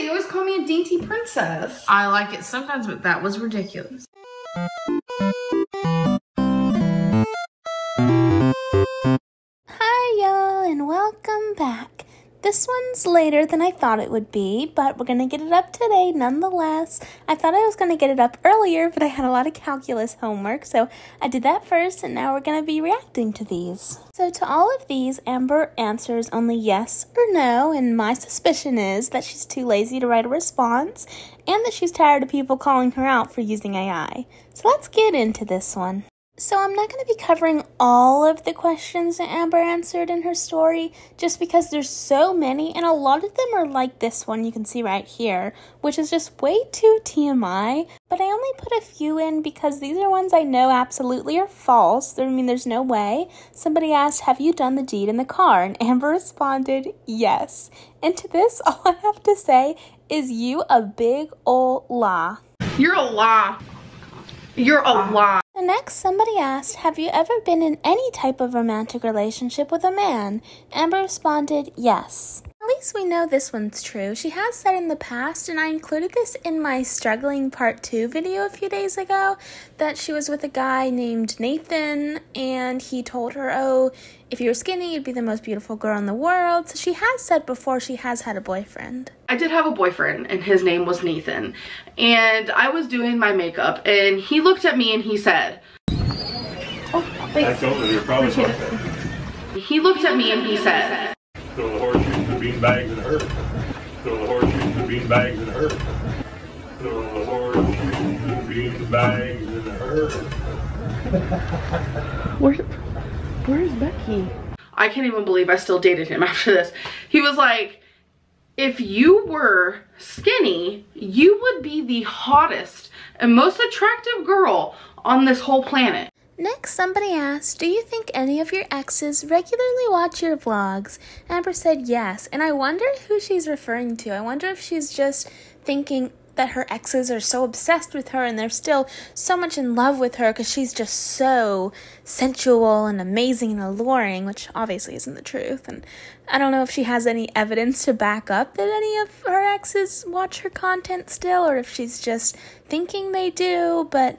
it. You always call me a dainty princess. I like it sometimes, but that was ridiculous. Hi y'all, and welcome back. This one's later than I thought it would be, but we're going to get it up today nonetheless. I thought I was going to get it up earlier, but I had a lot of calculus homework, so I did that first, and now we're going to be reacting to these. So to all of these, Amber answers only yes or no, and my suspicion is that she's too lazy to write a response, and that she's tired of people calling her out for using AI. So let's get into this one. So I'm not going to be covering all of the questions that Amber answered in her story, just because there's so many, and a lot of them are like this one you can see right here, which is just way too TMI, but I only put a few in because these are ones I know absolutely are false. I mean, there's no way. Somebody asked, have you done the deed in the car? And Amber responded, yes. And to this, all I have to say is you a big ol' lie. You're a lie. You're a lie. The next, somebody asked, have you ever been in any type of romantic relationship with a man? Amber responded, yes. At least we know this one's true. She has said in the past, and I included this in my struggling part 2 video a few days ago, that she was with a guy named Nathan, and he told her, oh, if you were skinny, you'd be the most beautiful girl in the world. So she has said before she has had a boyfriend. I did have a boyfriend, and his name was Nathan, and I was doing my makeup, and he looked at me and he said, oh, thanks. I told her you're probably like that. He looked at me and he said, throw the horseshoes, the bean bags, and her. Throw the horseshoes, the bean bags, and her. Throw the horseshoes, the bean bags, and her. Where's Becky? I can't even believe I still dated him after this. He was like, if you were skinny, you would be the hottest and most attractive girl on this whole planet. Next, somebody asked, do you think any of your exes regularly watch your vlogs? Amber said yes, and I wonder who she's referring to. I wonder if she's just thinking that her exes are so obsessed with her and they're still so much in love with her because she's just so sensual and amazing and alluring, which obviously isn't the truth. And I don't know if she has any evidence to back up that any of her exes watch her content still, or if she's just thinking they do, but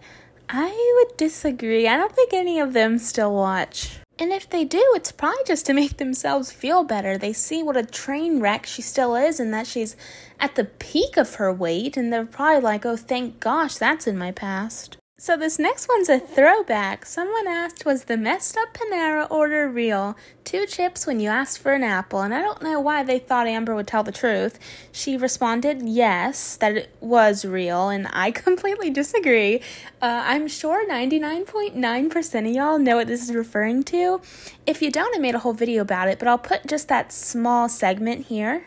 I would disagree. I don't think any of them still watch. And if they do, it's probably just to make themselves feel better. They see what a train wreck she still is and that she's at the peak of her weight, and they're probably like, oh, thank gosh, that's in my past. So this next one's a throwback. Someone asked, was the messed up Panera order real? 2 chips when you asked for an apple. And I don't know why they thought Amber would tell the truth. She responded yes, that it was real, and I completely disagree. I'm sure 99.9% of y'all know what this is referring to. If you don't, I made a whole video about it, but I'll put just that small segment here.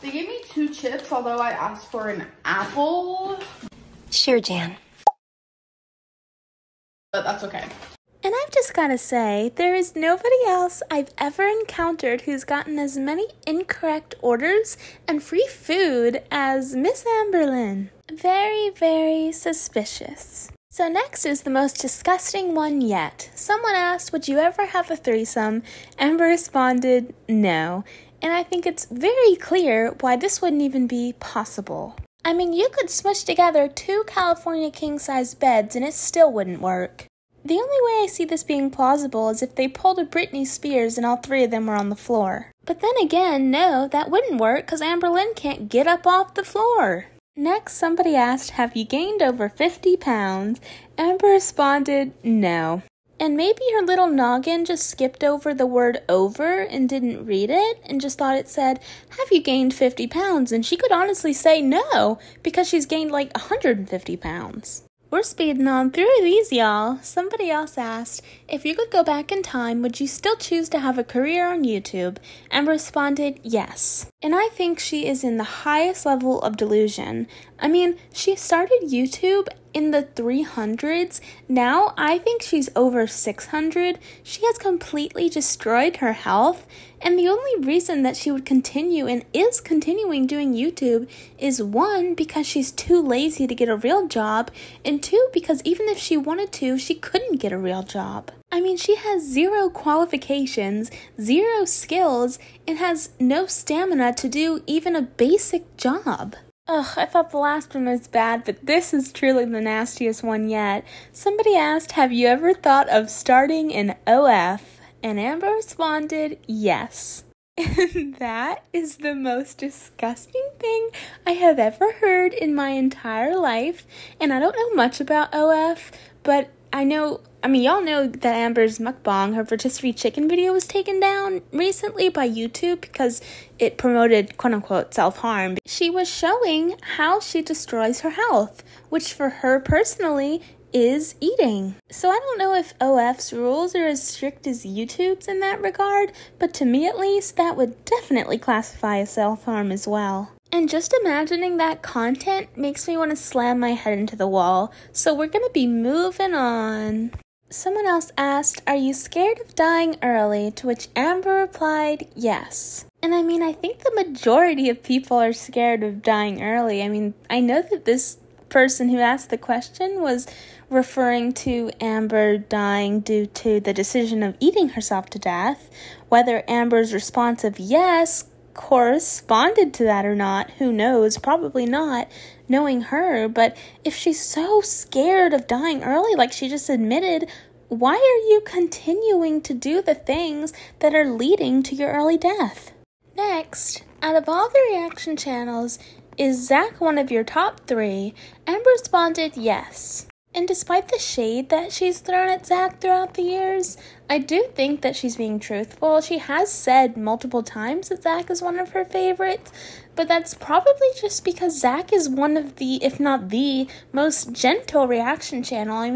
They gave me 2 chips, although I asked for an apple. Sure, Jan. But that's okay. And I've just gotta say, there is nobody else I've ever encountered who's gotten as many incorrect orders and free food as Miss Amberlynn. Very, very suspicious. So next is the most disgusting one yet. Someone asked, would you ever have a threesome? Amber responded, no. And I think it's very clear why this wouldn't even be possible. I mean, you could smush together 2 California king-size beds and it still wouldn't work. The only way I see this being plausible is if they pulled a Britney Spears and all 3 of them were on the floor. But then again, no, that wouldn't work because Amberlynn can't get up off the floor. Next, somebody asked, have you gained over 50 pounds? Amber responded, no. And maybe her little noggin just skipped over the word over and didn't read it and just thought it said, have you gained 50 pounds? And she could honestly say no, because she's gained like 150 pounds. We're speeding on through these, y'all. Somebody else asked, if you could go back in time, would you still choose to have a career on YouTube? And responded, yes. And I think she is in the highest level of delusion. I mean, she started YouTube in the 300s. Now, I think she's over 600. She has completely destroyed her health. And the only reason that she would continue and is continuing doing YouTube is 1, because she's too lazy to get a real job, and 2, because even if she wanted to, she couldn't get a real job. I mean, she has 0 qualifications, 0 skills, and has no stamina to do even a basic job. Ugh, I thought the last one was bad, but this is truly the nastiest one yet. Somebody asked, have you ever thought of starting an OF? And Amber responded, yes. And that is the most disgusting thing I have ever heard in my entire life. And I don't know much about OF, but y'all know that Amber's mukbang, her rotisserie chicken video, was taken down recently by YouTube because it promoted quote-unquote self-harm. She was showing how she destroys her health, which for her personally is eating. So I don't know if OF's rules are as strict as YouTube's in that regard, but to me at least, that would definitely classify as self-harm as well. And just imagining that content makes me want to slam my head into the wall, so we're gonna be moving on. Someone else asked, are you scared of dying early? To which Amber replied, yes. And I think the majority of people are scared of dying early. I know that this person who asked the question was referring to Amber dying due to the decision of eating herself to death. Whether Amber's response of yes corresponded to that or not, who knows? Probably not, knowing her. But if she's so scared of dying early, like she just admitted, why are you continuing to do the things that are leading to your early death? Next, out of all the reaction channels, is Zach one of your top 3? Amber responded yes. And despite the shade that she's thrown at Zach throughout the years, I do think that she's being truthful. She has said multiple times that Zach is one of her favorites, but that's probably just because Zach is one of the, if not the, most gentle reaction channel.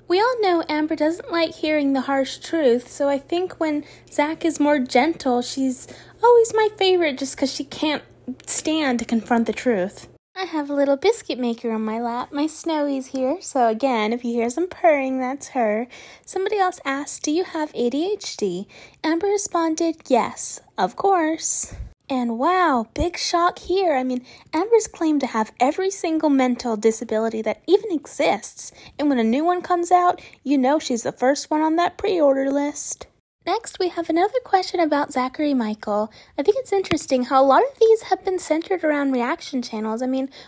We all know Amber doesn't like hearing the harsh truth, so I think when Zach is more gentle, she's always my favorite just because she can't stand to confront the truth. I have a little biscuit maker on my lap. My Snowy's here, so again, if you hear some purring, that's her. Somebody else asked, do you have ADHD? Amber responded, yes, of course. And wow, big shock here. Amber's claimed to have every single mental disability that even exists. And when a new one comes out, you know she's the first one on that pre-order list. Next, we have another question about Zachary Michael. I think it's interesting how a lot of these have been centered around reaction channels.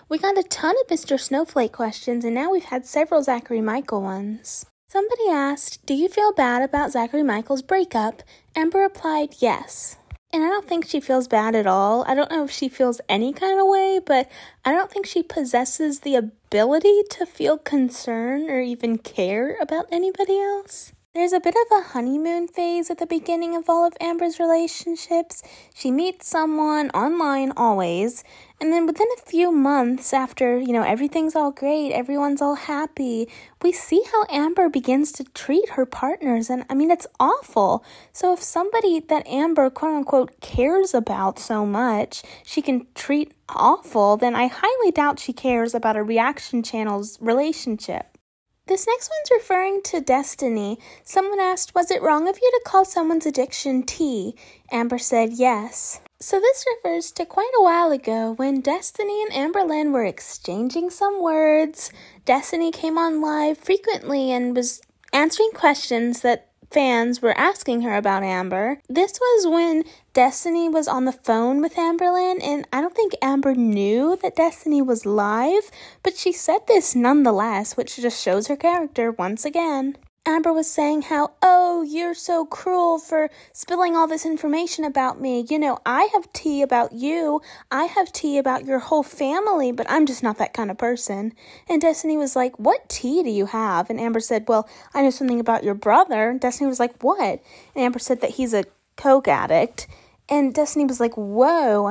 We got a ton of Mr. Snowflake questions, and now we've had several Zachary Michael ones. Somebody asked, do you feel bad about Zachary Michael's breakup? Amber replied, yes. And I don't think she feels bad at all. I don't know if she feels any kind of way, but I don't think she possesses the ability to feel concern or even care about anybody else. There's a bit of a honeymoon phase at the beginning of all of Amber's relationships. She meets someone online always, and then within a few months after, everything's all great, everyone's all happy, we see how Amber begins to treat her partners, and it's awful. So if somebody that Amber quote-unquote cares about so much, she can treat awful, then I highly doubt she cares about a reaction channel's relationship. This next one's referring to Destiny. Someone asked, was it wrong of you to call someone's addiction tea? Amber said yes. So this refers to quite a while ago when Destiny and Amberlynn were exchanging some words. Destiny came on live frequently and was answering questions that fans were asking her about Amber. This was when Destiny was on the phone with Amberlynn, and I don't think Amber knew that Destiny was live, but she said this nonetheless, which just shows her character once again. Amber was saying how, oh, you're so cruel for spilling all this information about me. I have tea about you. I have tea about your whole family, but I'm just not that kind of person. And Destiny was like, what tea do you have? And Amber said, well, I know something about your brother. And Destiny was like, what? And Amber said that he's a coke addict. And Destiny was like, whoa,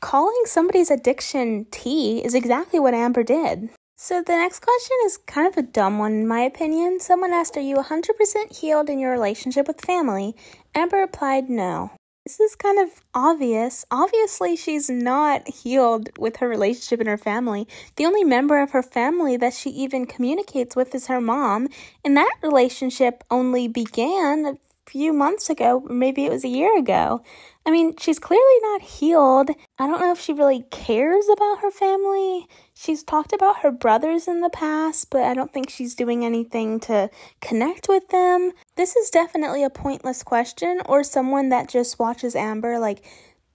calling somebody's addiction tea is exactly what Amber did. So the next question is kind of a dumb one in my opinion. Someone asked, are you 100% healed in your relationship with family? Amber replied, no. This is kind of obvious. Obviously, she's not healed with her relationship and her family. The only member of her family that she even communicates with is her mom, and that relationship only began a few months ago, or maybe it was a year ago. I mean, she's clearly not healed. I don't know if she really cares about her family. She's talked about her brothers in the past, but I don't think she's doing anything to connect with them. This is definitely a pointless question, or someone that just watches Amber like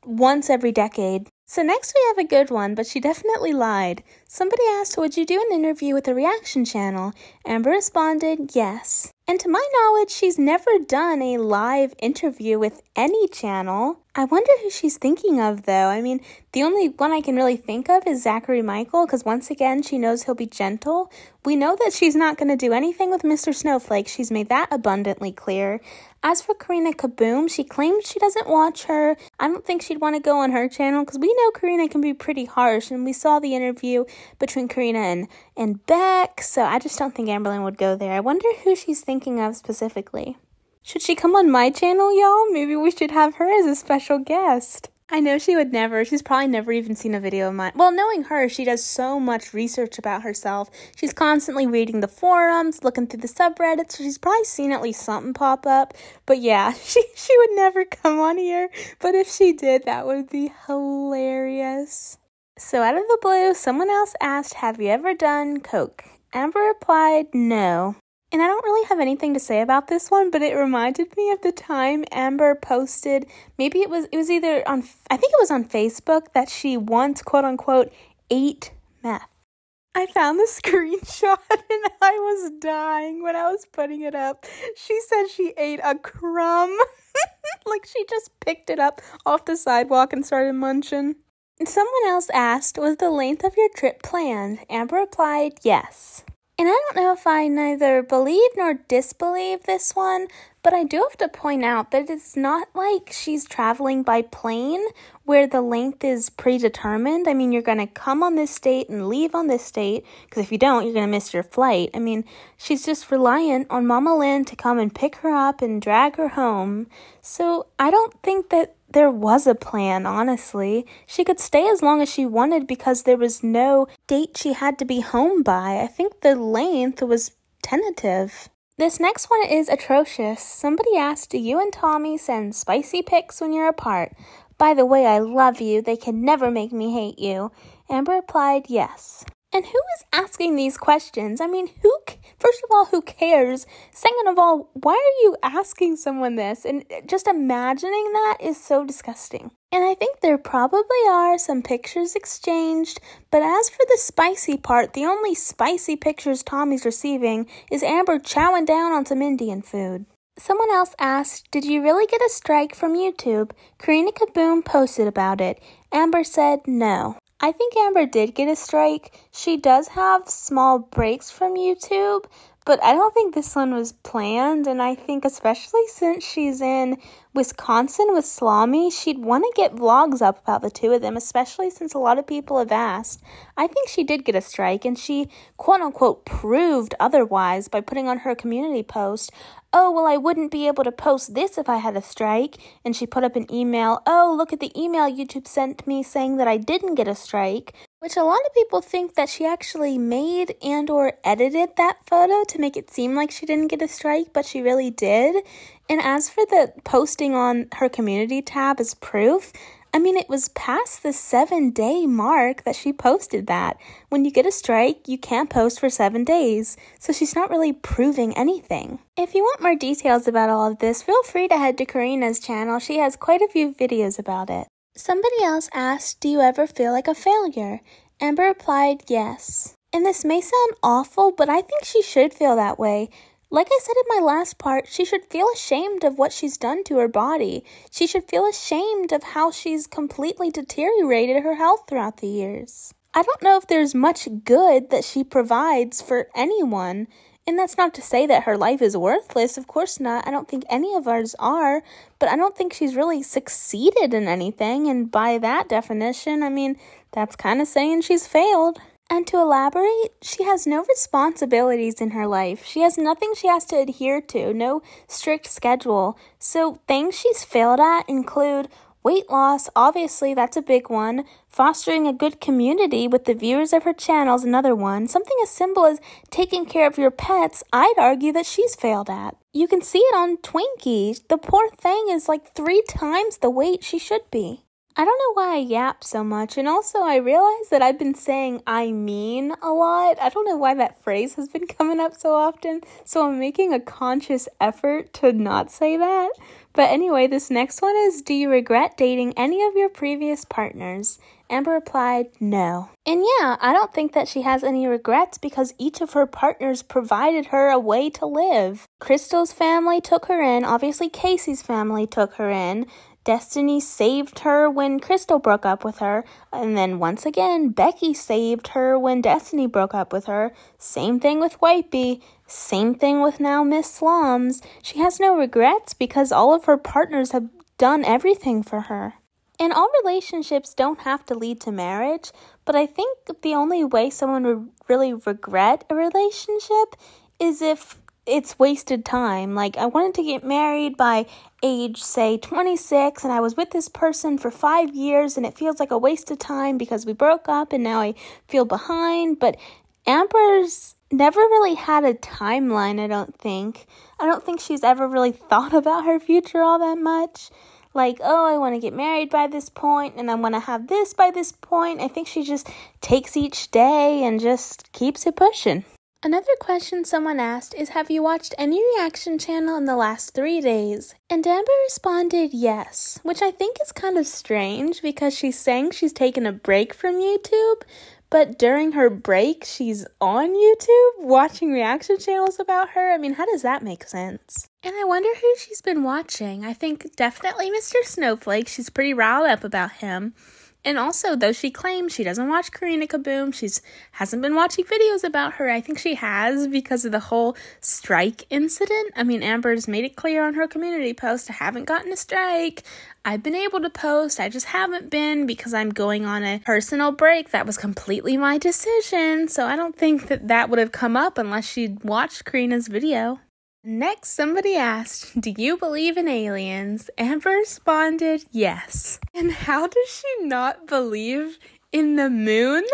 once every decade. So next we have a good one, but she definitely lied. Somebody asked, would you do an interview with a reaction channel? Amber responded, yes. And to my knowledge, she's never done a live interview with any channel. I wonder who she's thinking of, though. I mean, the only one I can really think of is Zachary Michael, because once again, she knows he'll be gentle. We know that she's not going to do anything with Mr. Snowflake. She's made that abundantly clear. As for Karina Kaboom, she claims she doesn't watch her. I don't think she'd want to go on her channel, because we know Karina can be pretty harsh, and we saw the interview between Karina and Beck, so I just don't think Amberlynn would go there. I wonder who she's thinking of specifically. Should she come on my channel, y'all? Maybe we should have her as a special guest. I know she would never. She's probably never even seen a video of mine. Well, knowing her, she does so much research about herself. She's constantly reading the forums, looking through the subreddits, so she's probably seen at least something pop up. But yeah, she would never come on here. But if she did, that would be hilarious. So out of the blue, someone else asked, have you ever done coke? Amber replied, no. And I don't really have anything to say about this one, but it reminded me of the time Amber posted, maybe it was either on, I think it was on Facebook, that she once, quote unquote, ate meth. I found the screenshot and I was dying when I was putting it up. She said she ate a crumb. Like she just picked it up off the sidewalk and started munching. Someone else asked, was the length of your trip planned? Amber replied, yes. And I don't know if I neither believe nor disbelieve this one, but I do have to point out that it's not like she's traveling by plane where the length is predetermined. I mean, you're going to come on this date and leave on this date, because if you don't, you're going to miss your flight. I mean, she's just reliant on Mama Lynn to come and pick her up and drag her home. So I don't think that there was a plan, honestly. She could stay as long as she wanted because there was no date she had to be home by. I think the length was tentative. This next one is atrocious. Somebody asked, do you and Tommy send spicy pics when you're apart? By the way, I love you. They can never make me hate you. Amber replied, yes. And who is asking these questions? I mean, first of all, who cares? Second of all, why are you asking someone this? And just imagining that is so disgusting. And I think there probably are some pictures exchanged, but as for the spicy part, the only spicy pictures Tommy's receiving is Amber chowing down on some Indian food. Someone else asked, did you really get a strike from YouTube? Karina Kaboom posted about it. Amber said no. I think Amber did get a strike. She does have small breaks from YouTube, but I don't think this one was planned, and I think especially since she's in Wisconsin with Salami, she'd want to get vlogs up about the two of them, especially since a lot of people have asked. I think she did get a strike, and she quote-unquote proved otherwise by putting on her community post, oh, well, I wouldn't be able to post this if I had a strike. And she put up an email, oh, look at the email YouTube sent me saying that I didn't get a strike, which a lot of people think that she actually made and or edited that photo to make it seem like she didn't get a strike, but she really did. And as for the posting on her community tab as proof, I mean, it was past the 7-day mark that she posted that. When you get a strike, you can't post for 7 days, so she's not really proving anything. If you want more details about all of this, feel free to head to Karina's channel. She has quite a few videos about it. Somebody else asked, do you ever feel like a failure? Amber replied, yes. And this may sound awful, but I think she should feel that way. Like I said in my last part, she should feel ashamed of what she's done to her body. She should feel ashamed of how she's completely deteriorated her health throughout the years. I don't know if there's much good that she provides for anyone. And that's not to say that her life is worthless. Of course not. I don't think any of ours are. But I don't think she's really succeeded in anything. And by that definition, I mean, that's kind of saying she's failed. And to elaborate, she has no responsibilities in her life. She has nothing she has to adhere to, no strict schedule. So things she's failed at include Weight loss, obviously, that's a big one. Fostering a good community with the viewers of her channel is another one. Something as simple as taking care of your pets, I'd argue that she's failed at. You can see it on Twinkie. The poor thing is like 3 times the weight she should be. I don't know why I yap so much, and also I realize that I've been saying I mean a lot. I don't know why that phrase has been coming up so often, so I'm making a conscious effort to not say that. But anyway, this next one is, do you regret dating any of your previous partners? Amber replied, no. And yeah, I don't think that she has any regrets because each of her partners provided her a way to live. Crystal's family took her in, obviously Casey's family took her in. Destiny saved her when Crystal broke up with her, and then once again, Becky saved her when Destiny broke up with her. Same thing with Wipey, same thing with now Miss Slums. She has no regrets because all of her partners have done everything for her. And all relationships don't have to lead to marriage, but I think the only way someone would really regret a relationship is if it's wasted time. Like, I wanted to get married by age, say, 26, and I was with this person for 5 years, and it feels like a waste of time because we broke up, and now I feel behind. But Amber's never really had a timeline, I don't think. I don't think she's ever really thought about her future all that much. Like, oh, I want to get married by this point, and I want to have this by this point. I think she just takes each day and just keeps it pushing. Another question someone asked is, have you watched any reaction channel in the last 3 days? And Amber responded yes, which I think is kind of strange because she's saying she's taken a break from YouTube, but during her break, she's on YouTube watching reaction channels about her. I mean, how does that make sense? And I wonder who she's been watching. I think definitely Mr. Snowflake. She's pretty riled up about him. And also, though she claims she doesn't watch Karina Kaboom, hasn't been watching videos about her. I think she has because of the whole strike incident. I mean, Amber's made it clear on her community post, I haven't gotten a strike. I've been able to post, I just haven't been because I'm going on a personal break. That was completely my decision. So I don't think that would have come up unless she'd watched Karina's video. Next, somebody asked, do you believe in aliens? Amber responded, yes. And how does she not believe in the moon?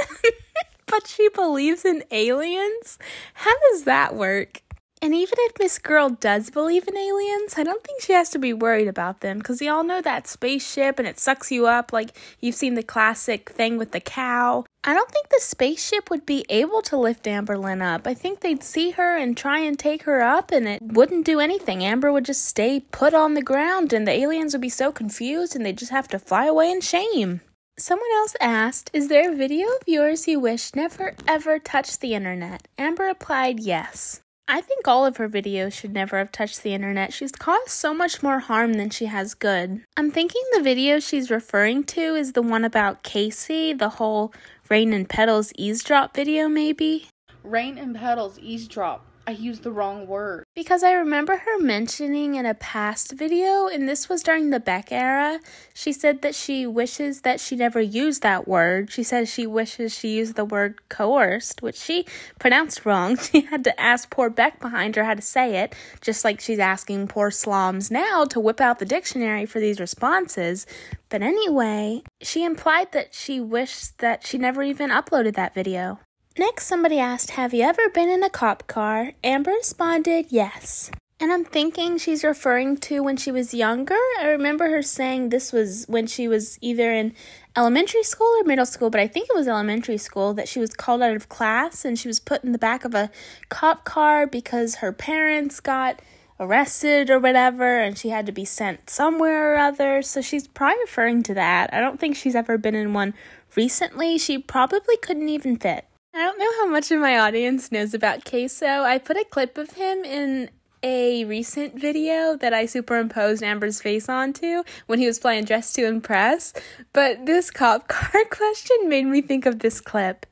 But she believes in aliens? How does that work? And even if Miss Girl does believe in aliens, I don't think she has to be worried about them because y'all know that spaceship and it sucks you up, like you've seen the classic thing with the cow. I don't think the spaceship would be able to lift Amberlynn up. I think they'd see her and try and take her up and it wouldn't do anything. Amber would just stay put on the ground and the aliens would be so confused and they'd just have to fly away in shame. Someone else asked, is there a video of yours you wish never ever touched the internet? Amber replied, yes. I think all of her videos should never have touched the internet. She's caused so much more harm than she has good. I'm thinking the video she's referring to is the one about Casey, the whole Rain and Petals eavesdrop video maybe. Rain and Petals eavesdrop. I used the wrong word. Because I remember her mentioning in a past video, and this was during the Beck era, she said that she wishes that she never used that word. She says she wishes she used the word coerced, which she pronounced wrong. She had to ask poor Beck behind her how to say it, just like she's asking poor Slums now to whip out the dictionary for these responses. But anyway, she implied that she wished that she never even uploaded that video. Next, somebody asked, have you ever been in a cop car? Amber responded, yes. And I'm thinking she's referring to when she was younger. I remember her saying this was when she was either in elementary school or middle school, but I think it was elementary school, that she was called out of class and she was put in the back of a cop car because her parents got arrested or whatever and she had to be sent somewhere or other. So she's probably referring to that. I don't think she's ever been in one recently. She probably couldn't even fit. I don't know how much of my audience knows about Queso. I put a clip of him in a recent video that I superimposed Amber's face onto when he was playing Dress to Impress, but this cop car question made me think of this clip.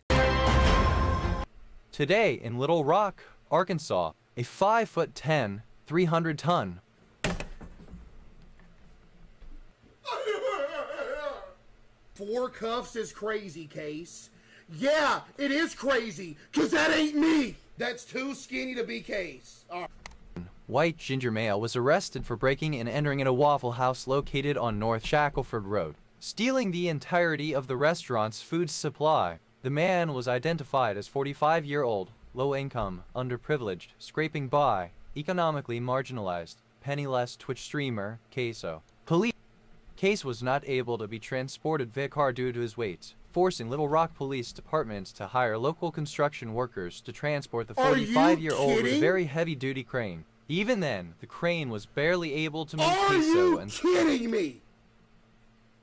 Today in Little Rock, Arkansas, a 5'10", 300-ton. Four cuffs is crazy, Case. Yeah, it is crazy, because that ain't me. That's too skinny to be Case. white ginger male was arrested for breaking and entering a Waffle House located on North Shackelford Road, stealing the entirety of the restaurant's food supply. The man was identified as 45-year-old, low-income, underprivileged, scraping by, economically marginalized, penniless Twitch streamer, Queso. Police case was not able to be transported via car due to his weight, forcing Little Rock Police Department to hire local construction workers to transport the 45-year-old with a very heavy-duty crane. Even then, the crane was barely able to move Queso and— kidding me?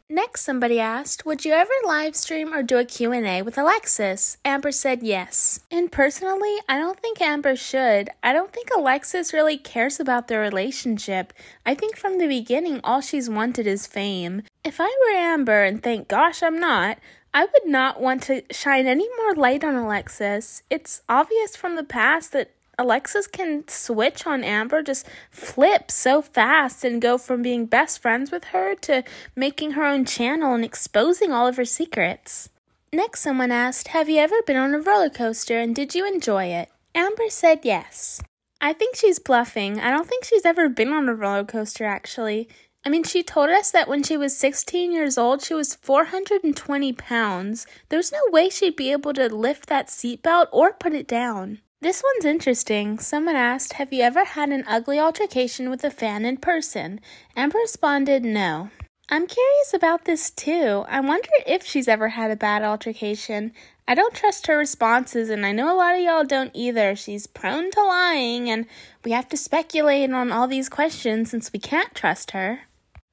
Next, somebody asked, would you ever live stream or do a Q&A with Alexis? Amber said yes. And personally, I don't think Amber should. I don't think Alexis really cares about their relationship. I think from the beginning, all she's wanted is fame. If I were Amber, and thank gosh I'm not, I would not want to shine any more light on Alexis. It's obvious from the past that Alexis can switch on Amber, just flip so fast and go from being best friends with her to making her own channel and exposing all of her secrets. Next, someone asked, have you ever been on a roller coaster and did you enjoy it? Amber said yes. I think she's bluffing. I don't think she's ever been on a roller coaster, actually. I mean, she told us that when she was 16 years old, she was 420 pounds. There's no way she'd be able to lift that seatbelt or put it down. This one's interesting. Someone asked, have you ever had an ugly altercation with a fan in person? Amber responded, no. I'm curious about this too. I wonder if she's ever had a bad altercation. I don't trust her responses, and I know a lot of y'all don't either. She's prone to lying, and we have to speculate on all these questions since we can't trust her.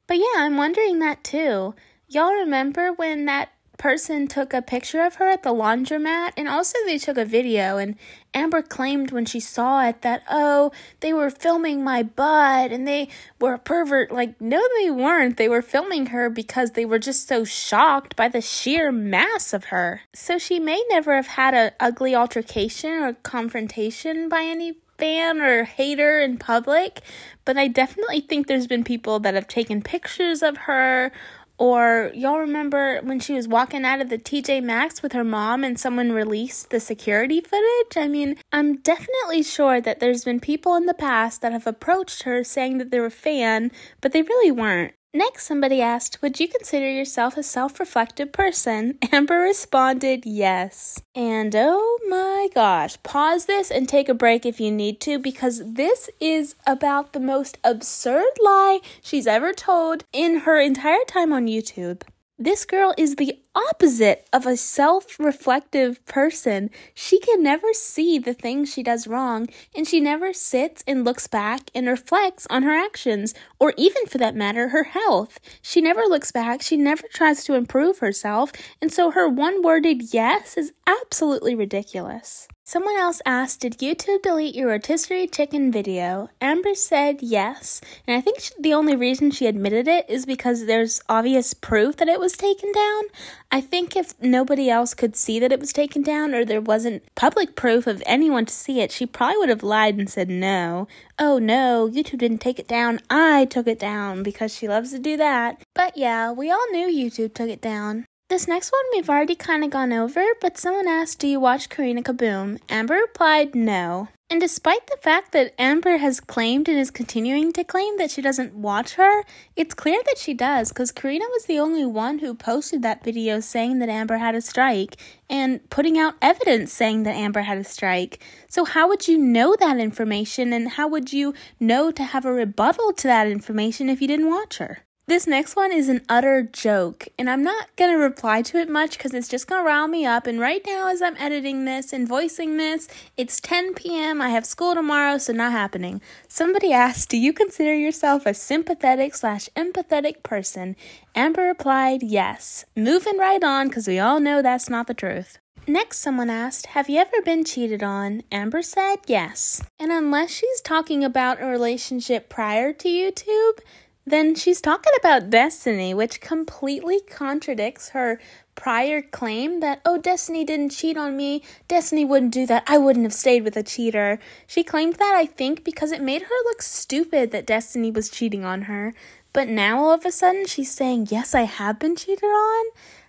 But yeah, I'm wondering that too. Y'all remember when that person took a picture of her at the laundromat, and also they took a video, and Amber claimed when she saw it that, oh, they were filming my butt and they were a pervert. Like, no, they weren't. They were filming her because they were just so shocked by the sheer mass of her. So she may never have had an ugly altercation or confrontation by any fan or hater in public, but I definitely think there's been people that have taken pictures of her. Or y'all remember when she was walking out of the TJ Maxx with her mom and someone released the security footage? I mean, I'm definitely sure that there's been people in the past that have approached her saying that they were a fan, but they really weren't. Next, somebody asked, would you consider yourself a self-reflective person? Amber responded, yes. And oh my gosh, pause this and take a break if you need to, because this is about the most absurd lie she's ever told in her entire time on YouTube. This girl is the opposite of a self-reflective person. She can never see the things she does wrong, and she never sits and looks back and reflects on her actions, or even for that matter, her health. She never looks back, she never tries to improve herself, and so her one-worded yes is absolutely ridiculous. Someone else asked, did YouTube delete your rotisserie chicken video? Amber said yes, and I think the only reason she admitted it is because there's obvious proof that it was taken down. I think if nobody else could see that it was taken down, or there wasn't public proof of anyone to see it, she probably would have lied and said no. Oh no, YouTube didn't take it down, I took it down, because she loves to do that. But yeah, we all knew YouTube took it down. This next one we've already kind of gone over, but someone asked, do you watch Karina Kaboom? Amber replied, no. And despite the fact that Amber has claimed and is continuing to claim that she doesn't watch her, it's clear that she does, because Karina was the only one who posted that video saying that Amber had a strike, and putting out evidence saying that Amber had a strike. So how would you know that information, and how would you know to have a rebuttal to that information if you didn't watch her? This next one is an utter joke, and I'm not going to reply to it much because it's just going to rile me up. And right now, as I'm editing this and voicing this, it's 10 p.m. I have school tomorrow, so not happening. Somebody asked, do you consider yourself a sympathetic/empathetic person? Amber replied, yes. Moving right on, because we all know that's not the truth. Next, someone asked, have you ever been cheated on? Amber said, yes. And unless she's talking about a relationship prior to YouTube, then she's talking about Destiny, which completely contradicts her prior claim that, oh, Destiny didn't cheat on me, Destiny wouldn't do that, I wouldn't have stayed with a cheater. She claimed that, I think, because it made her look stupid that Destiny was cheating on her. But now all of a sudden she's saying, yes, I have been cheated on?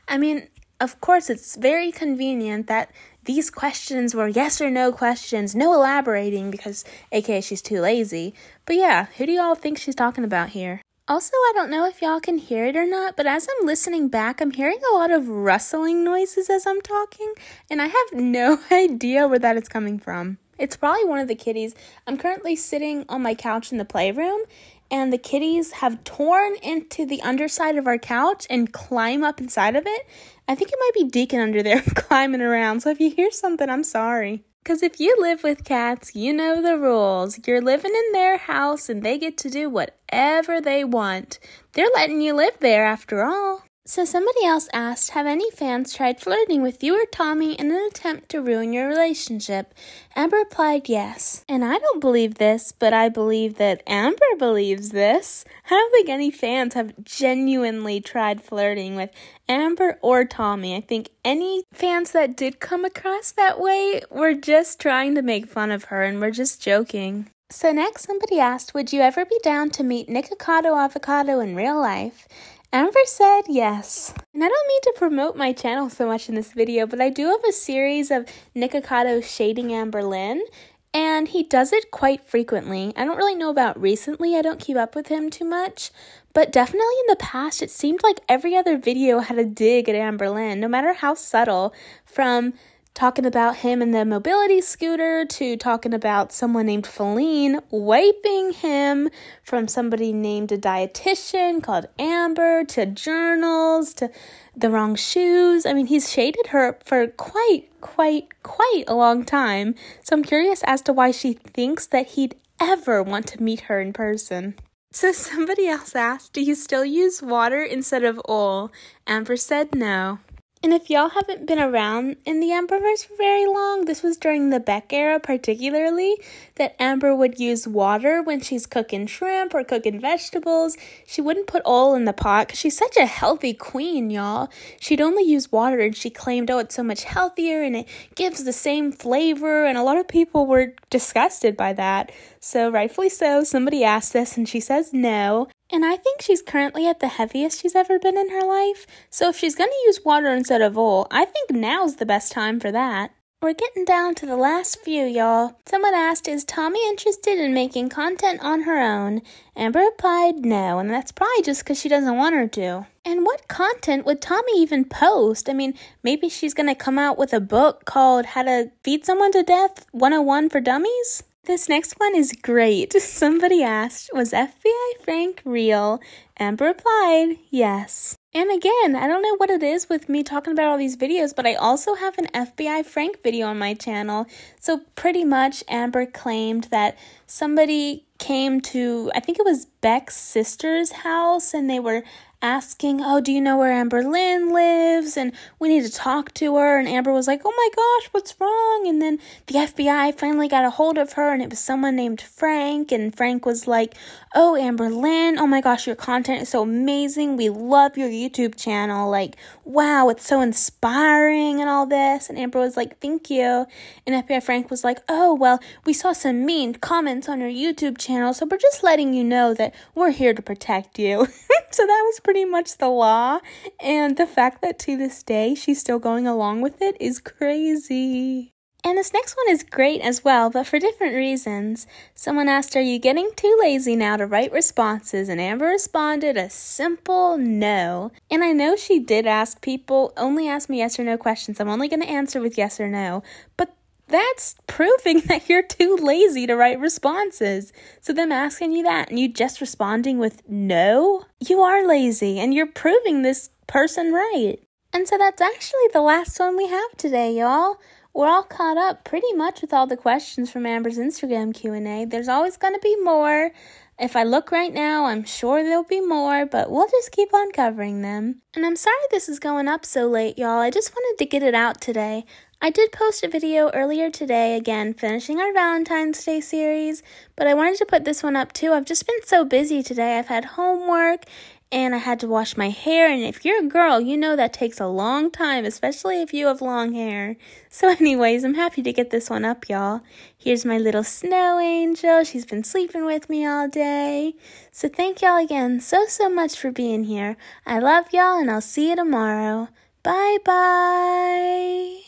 I mean, Of course, it's very convenient that these questions were yes or no questions, no elaborating because aka she's too lazy. But yeah, who do y'all think she's talking about here? Also, I don't know if y'all can hear it or not, but as I'm listening back, I'm hearing a lot of rustling noises as I'm talking, and I have no idea where that is coming from. It's probably one of the kitties. I'm currently sitting on my couch in the playroom, and the kitties have torn into the underside of our couch and climb up inside of it. I think it might be Deacon under there climbing around, so if you hear something, I'm sorry. Because if you live with cats, you know the rules. You're living in their house and they get to do whatever they want. They're letting you live there after all. So somebody else asked, have any fans tried flirting with you or Tommy in an attempt to ruin your relationship? Amber replied yes. And I don't believe this, but I believe that Amber believes this. I don't think any fans have genuinely tried flirting with Amber or Tommy. I think any fans that did come across that way were just trying to make fun of her and were just joking. So next somebody asked, would you ever be down to meet Nicado Avocado in real life? Amber said yes. And I don't mean to promote my channel so much in this video, but I do have a series of Nicado shading Amberlynn, and he does it quite frequently. I don't really know about recently, I don't keep up with him too much, but definitely in the past it seemed like every other video had a dig at Amberlynn, no matter how subtle, from talking about him in the mobility scooter to talking about someone named Feline wiping him, from somebody named a dietitian called Amber to journals to the wrong shoes. I mean, he's shaded her for quite a long time. So I'm curious as to why she thinks that he'd ever want to meet her in person. So somebody else asked, do you still use water instead of oil? Amber said no. And if y'all haven't been around in the Amberverse for very long, this was during the Beck era particularly, that Amber would use water when she's cooking shrimp or cooking vegetables. She wouldn't put oil in the pot because she's such a healthy queen, y'all. She'd only use water, and she claimed, oh, it's so much healthier and it gives the same flavor, and a lot of people were disgusted by that. So rightfully so, somebody asked this and she says no. And I think she's currently at the heaviest she's ever been in her life. So if she's going to use water instead of oil, I think now's the best time for that. We're getting down to the last few, y'all. Someone asked, is Tommy interested in making content on her own? Amber replied no, and that's probably just because she doesn't want her to. And what content would Tommy even post? I mean, maybe she's going to come out with a book called How to Feed Someone to Death 101 for Dummies? This next one is great. Somebody asked, was FBI Frank real? Amber replied, yes. And again, I don't know what it is with me talking about all these videos, but I also have an FBI Frank video on my channel. So pretty much Amber claimed that somebody came to, I think it was Beck's sister's house, and they were asking, oh, do you know where Amberlynn lives? And we need to talk to her. And Amber was like, oh my gosh, what's wrong? And then the FBI finally got a hold of her, and it was someone named Frank. And Frank was like, oh, Amberlynn, oh my gosh, your content is so amazing. We love your YouTube channel. Like, wow, it's so inspiring and all this. And Amber was like, thank you. And FBI Frank was like, oh, well, we saw some mean comments on your YouTube channel, so we're just letting you know that we're here to protect you. So that was pretty much the law, and the fact that to this day she's still going along with it is crazy. And this next one is great as well, but for different reasons. Someone asked, are you getting too lazy now to write responses? And Amber responded a simple no. And I know she did ask people, only ask me yes or no questions. I'm only going to answer with yes or no, but that's proving that you're too lazy to write responses. So them asking you that and you just responding with no, you are lazy, and you're proving this person right. And so that's actually the last one we have today, y'all. We're all caught up pretty much with all the questions from Amber's Instagram Q&A. There's always going to be more. If I look right now, I'm sure there'll be more, but we'll just keep on covering them. And I'm sorry this is going up so late, y'all. I just wanted to get it out today. I did post a video earlier today, again, finishing our Valentine's Day series, but I wanted to put this one up too. I've just been so busy today. I've had homework, and I had to wash my hair, and if you're a girl, you know that takes a long time, especially if you have long hair. So anyways, I'm happy to get this one up, y'all. Here's my little snow angel. She's been sleeping with me all day. So thank y'all again so much for being here. I love y'all, and I'll see you tomorrow. Bye-bye.